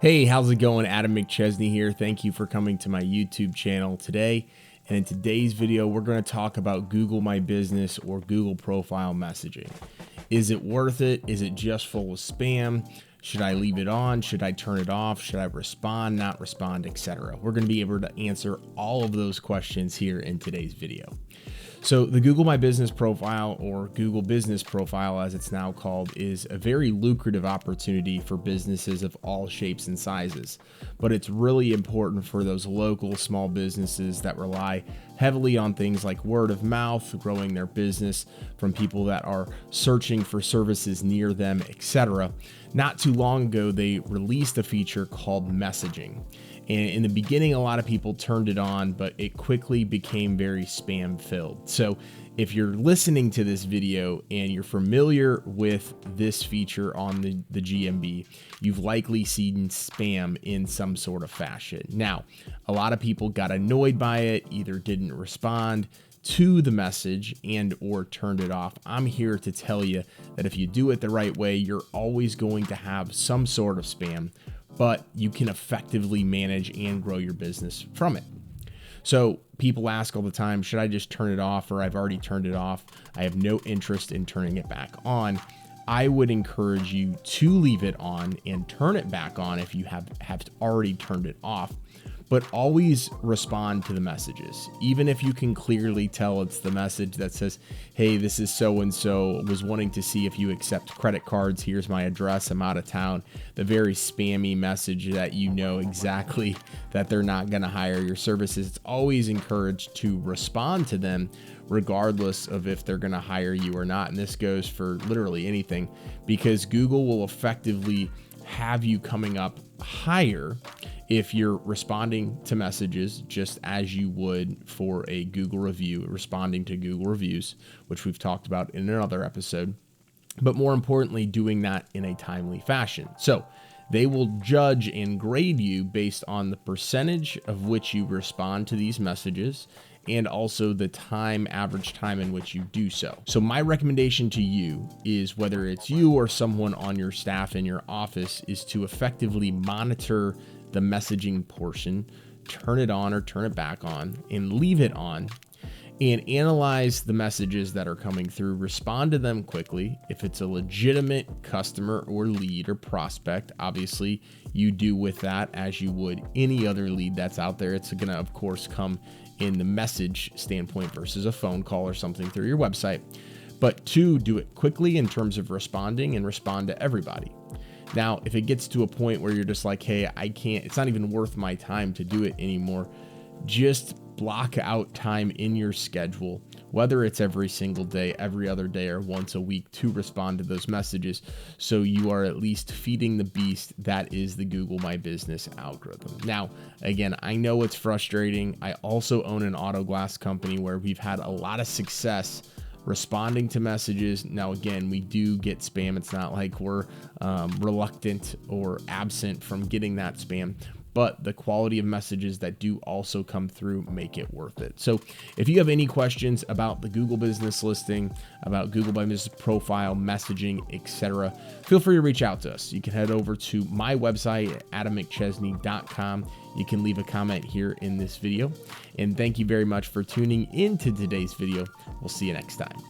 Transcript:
Hey, how's it going? Adam McChesney here. Thank you for coming to my YouTube channel today. And in today's video, we're going to talk about Google My Business or Google profile messaging. Is it worth it? Is it just full of spam? Should I leave it on? Should I turn it off? Should I respond, not respond, etc.? We're going to be able to answer all of those questions here in today's video. So the Google My Business profile, or Google Business Profile as it's now called, is a very lucrative opportunity for businesses of all shapes and sizes. But it's really important for those local small businesses that rely heavily on things like word of mouth, growing their business from people that are searching for services near them, etc. Not too long ago, they released a feature called messaging. And in the beginning, a lot of people turned it on, but it quickly became very spam filled. So if you're listening to this video and you're familiar with this feature on the GMB, you've likely seen spam in some sort of fashion. Now, a lot of people got annoyed by it, either didn't respond to the message and or turned it off. I'm here to tell you that if you do it the right way, you're always going to have some sort of spam, but you can effectively manage and grow your business from it. So people ask all the time, should I just turn it off? Or I've already turned it off. I have no interest in turning it back on. I would encourage you to leave it on and turn it back on if you have already turned it off. But always respond to the messages. Even if you can clearly tell it's the message that says, hey, this is so-and-so, was wanting to see if you accept credit cards. Here's my address. I'm out of town. The very spammy message that you know exactly that they're not going to hire your services. It's always encouraged to respond to them regardless of if they're going to hire you or not. And this goes for literally anything, because Google will effectively have you coming up higher if you're responding to messages just as you would for a Google review, responding to Google reviews, which we've talked about in another episode, but more importantly, doing that in a timely fashion. So they will judge and grade you based on the percentage of which you respond to these messages and also the average time in which you do so. So my recommendation to you is, whether it's you or someone on your staff in your office, is to effectively monitor the messaging portion, turn it on or turn it back on, and leave it on, and analyze the messages that are coming through, respond to them quickly. If it's a legitimate customer or lead or prospect, obviously you do with that as you would any other lead that's out there. It's gonna, of course, come in the message standpoint versus a phone call or something through your website. But two, do it quickly in terms of responding, and respond to everybody. Now, if it gets to a point where you're just like, hey, I can't, it's not even worth my time to do it anymore, just block out time in your schedule, whether it's every single day, every other day, or once a week, to respond to those messages, so you are at least feeding the beast that is the Google My Business algorithm. Now, again, I know it's frustrating. I also own an auto glass company where we've had a lot of success responding to messages. Now, again, we do get spam. It's not like we're reluctant or absent from getting that spam, but the quality of messages that do also come through make it worth it. So if you have any questions about the Google Business listing, about Google My Business profile, messaging, etc., feel free to reach out to us. You can head over to my website at adammcchesney.com. You can leave a comment here in this video. And thank you very much for tuning into today's video. We'll see you next time.